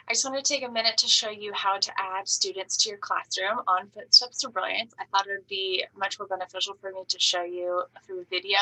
I just wanted to take a minute to show you how to add students to your classroom on Footsteps to Brilliance. I thought it would be much more beneficial for me to show you through video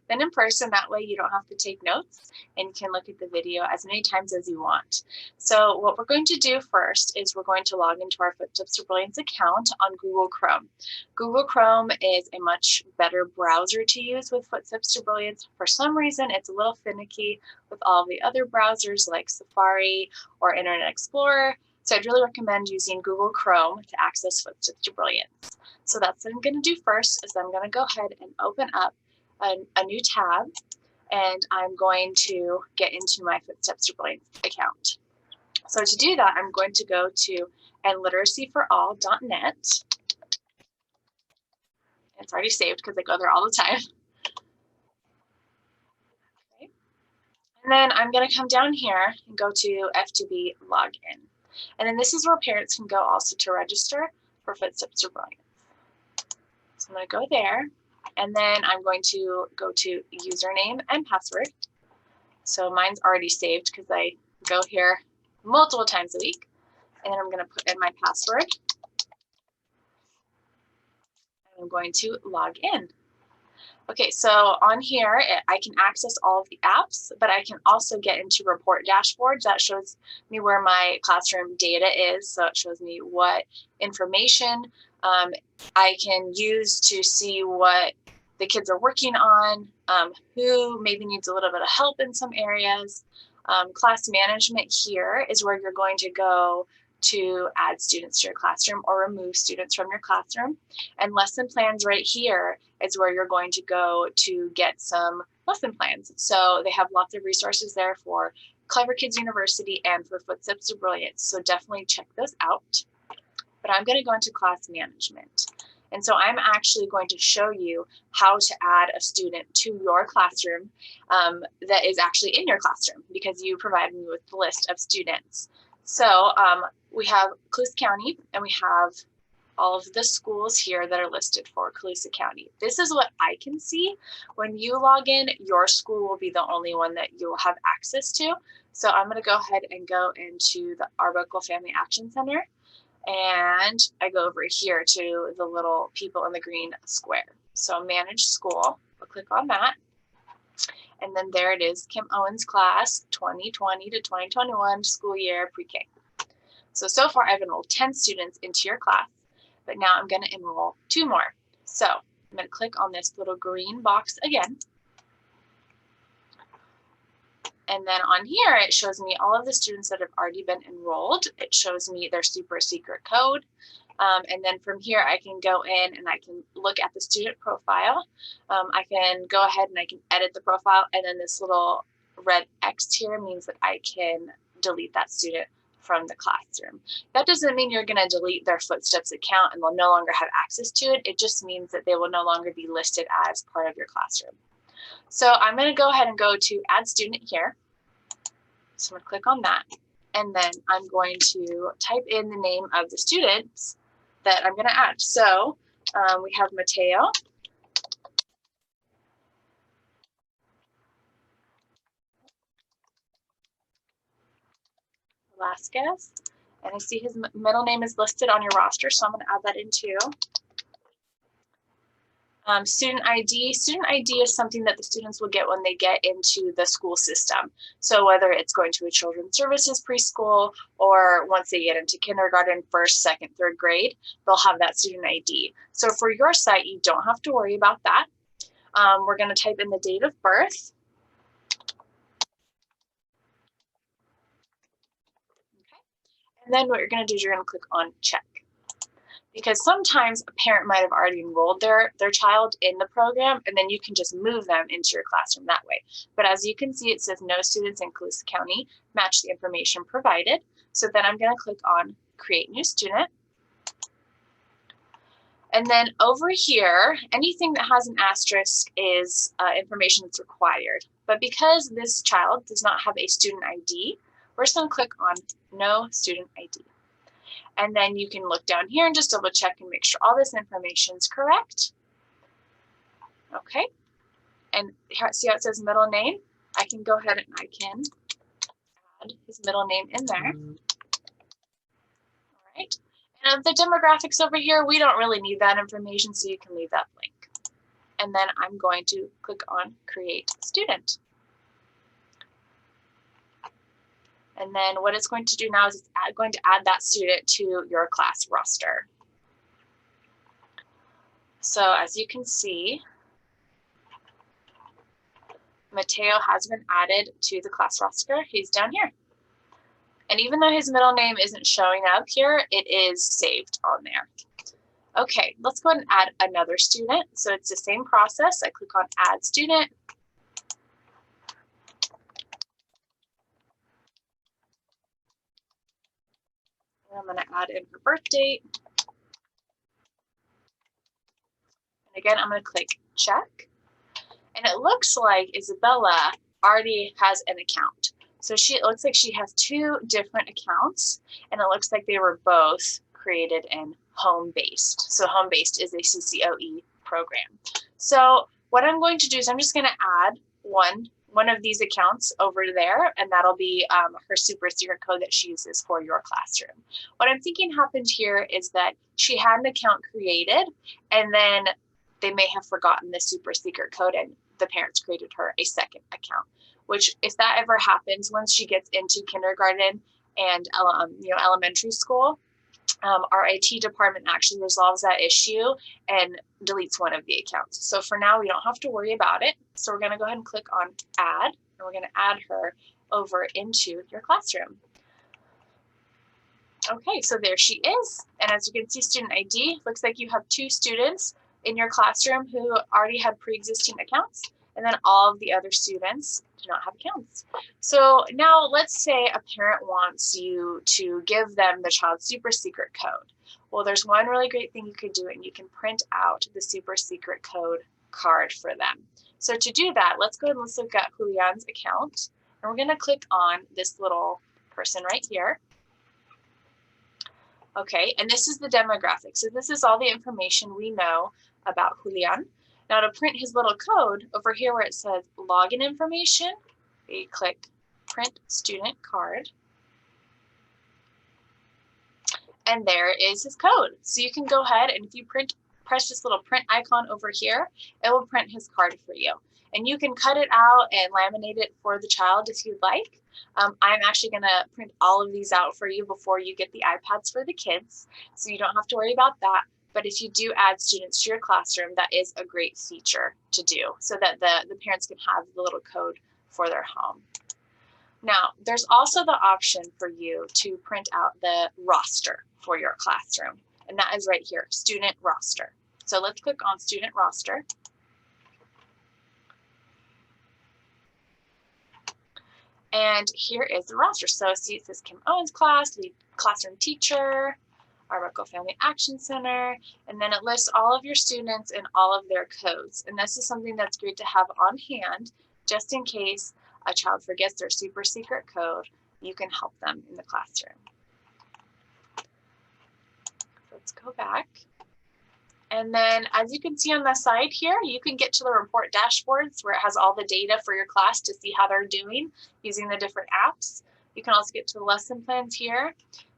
than in person. That way you don't have to take notes and you can look at the video as many times as you want. So what we're going to do first is we're going to log into our Footsteps to Brilliance account on Google Chrome. Google Chrome is a much better browser to use with Footsteps to Brilliance. For some reason, it's a little finicky with all the other browsers like Safari or Internet Explorer. So I'd really recommend using Google Chrome to access Footsteps to Brilliance. So that's what I'm going to do first is I'm going to go ahead and open up a new tab, and I'm going to get into my Footsteps to Brilliance account. So to do that, I'm going to go to endliteracyforall.net. It's already saved because I go there all the time. Okay. And then I'm going to come down here and go to F2B Login. And then this is where parents can go also to register for Footsteps to Brilliance. So I'm going to go there, and then I'm going to go to username and password. So mine's already saved because I go here multiple times a week. And then I'm going to put in my password. I'm going to log in. Okay, so on here, I can access all of the apps, but I can also get into report dashboards. That shows me where my classroom data is. So it shows me what information I can use to see what the kids are working on, who maybe needs a little bit of help in some areas. Class management here is where you're going to go to add students to your classroom or remove students from your classroom. And lesson plans right here is where you're going to go to get some lesson plans. So they have lots of resources there for Clever Kids University and for Footsteps to Brilliance. So definitely check those out. But I'm going to go into class management. And so I'm actually going to show you how to add a student to your classroom that is actually in your classroom because you provided me with the list of students. So we have Colusa County, and we have all of the schools here that are listed for Colusa County. This is what I can see. When you log in, your school will be the only one that you will have access to. So I'm going to go ahead and go into the Arbuckle Family Action Center. And I go over here to the little people in the green square. So manage school, I'll click on that. And then there it is, Kim Owens class 2020 to 2021 school year pre-K. So far I've enrolled 10 students into your class, but now I'm going to enroll 2 more. So I'm going to click on this little green box again. And then on here, it shows me all of the students that have already been enrolled. It shows me their super secret code. And then from here, I can go in and I can look at the student profile. I can go ahead and I can edit the profile. And then this little red X here means that I can delete that student from the classroom. That doesn't mean you're going to delete their Footsteps account and they'll no longer have access to it. It just means that they will no longer be listed as part of your classroom. So I'm going to go ahead and go to Add Student here. So I'm going to click on that. And then I'm going to type in the name of the students that I'm going to add. So we have Mateo, Velasquez, and I see his middle name is listed on your roster, so I'm going to add that in too. Student ID. Student ID is something that the students will get when they get into the school system. So whether it's going to a children's services preschool or once they get into kindergarten, 1st, 2nd, 3rd grade, they'll have that student ID. So for your site, you don't have to worry about that. We're going to type in the date of birth. Okay. And then what you're going to do is you're going to click on check. Because sometimes a parent might have already enrolled their child in the program, and then you can just move them into your classroom that way. But as you can see, it says no students in Colusa County match the information provided. So then I'm going to click on Create New Student. And then over here, anything that has an asterisk is information that's required. But because this child does not have a student ID, we're just going to click on No Student ID. And then you can look down here and just double check and make sure all this information is correct. Okay. And see how it says middle name? I can go ahead and I can add his middle name in there. right? And the demographics over here, we don't really need that information, so you can leave that blank. And then I'm going to click on Create Student. And then what it's going to do now is it's going to add that student to your class roster. So as you can see, Mateo has been added to the class roster. He's down here. And even though his middle name isn't showing up here, it is saved on there. Okay, let's go ahead and add another student. So it's the same process. I click on Add Student. And I'm going to add in her birth date. And again, I'm going to click Check. And it looks like Isabella already has an account. So it looks like she has 2 different accounts, and it looks like they were both created in Home-Based. So Home-Based is a CCOE program. So what I'm going to do is I'm just going to add one of these accounts over there, and that'll be her super secret code that she uses for your classroom. What I'm thinking happened here is that she had an account created, and then they may have forgotten the super secret code, and the parents created her a second account. Which, if that ever happens, once she gets into kindergarten and elementary school, our IT department actually resolves that issue and deletes one of the accounts. So for now, we don't have to worry about it. So we're going to go ahead and click on Add, and we're going to add her over into your classroom. Okay, so there she is. And as you can see, student ID, looks like you have 2 students in your classroom who already had pre-existing accounts, and then all of the other students do not have accounts. So now let's say a parent wants you to give them the child's super secret code. Well, there's one really great thing you could do, and you can print out the super secret code card for them. So to do that, let's go ahead and let's look at Julian's account. And we're going to click on this little person right here. Okay, and this is the demographic. So this is all the information we know about Julian. Now to print his little code, over here where it says login information, we click print student card. And there is his code. So you can go ahead and if you press this little print icon over here, it will print his card for you. And you can cut it out and laminate it for the child if you'd like. I'm actually going to print all of these out for you before you get the iPads for the kids, so you don't have to worry about that. But if you do add students to your classroom, that is a great feature to do so that the parents can have the little code for their home. Now, there's also the option for you to print out the roster for your classroom, and that is right here, student roster. So let's click on student roster. And here is the roster. So see, it says Kim Owens class, lead classroom teacher, Arbuckle Family Action Center, and then it lists all of your students and all of their codes. And this is something that's great to have on hand, just in case a child forgets their super secret code, you can help them in the classroom. Let's go back. And then as you can see on the side here, you can get to the report dashboards where it has all the data for your class to see how they're doing using the different apps. You can also get to the lesson plans here.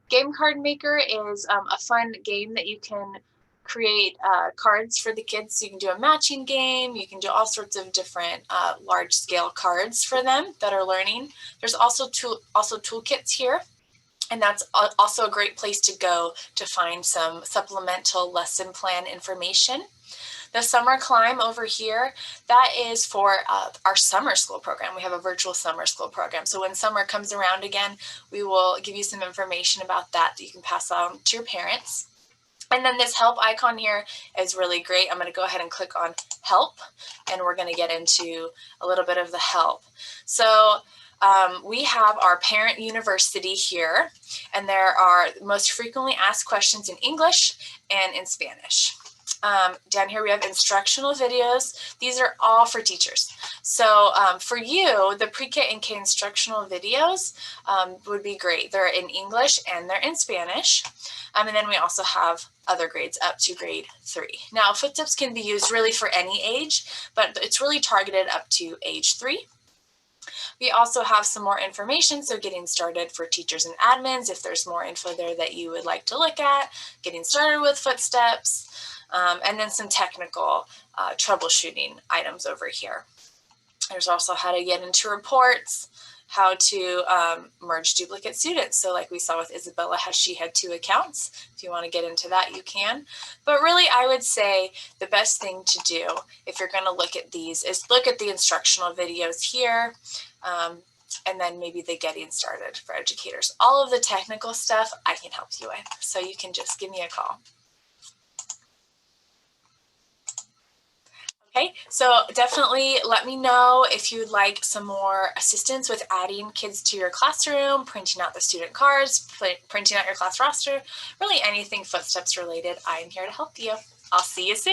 Game Card Maker is a fun game that you can create cards for the kids. So you can do a matching game. You can do all sorts of different large scale cards for them that are learning. There's also toolkits here. And that's also a great place to go to find some supplemental lesson plan information. The Summer Climb over here, that is for our summer school program. We have a virtual summer school program. So when summer comes around again, we will give you some information about that you can pass on to your parents. And then this help icon here is really great. I'm going to go ahead and click on help, and we're going to get into a little bit of the help. So we have our parent university here, and there are most frequently asked questions in English and in Spanish. Down here we have instructional videos. These are all for teachers. So for you, the pre-K and K instructional videos would be great. They're in English and they're in Spanish. And then we also have other grades up to grade 3. Now, footsteps can be used really for any age, but it's really targeted up to age 3. We also have some more information, so getting started for teachers and admins, if there's more info there that you would like to look at, getting started with footsteps, and then some technical troubleshooting items over here. There's also how to get into reports, how to merge duplicate students. So like we saw with Isabella, how she had 2 accounts. If you want to get into that, you can. But really, I would say the best thing to do if you're going to look at these is look at the instructional videos here. And then maybe the getting started for educators. All of the technical stuff I can help you with. So you can just give me a call. Okay, so definitely let me know if you'd like some more assistance with adding kids to your classroom, printing out the student cards, printing out your class roster, really anything footsteps related. I'm here to help you. I'll see you soon.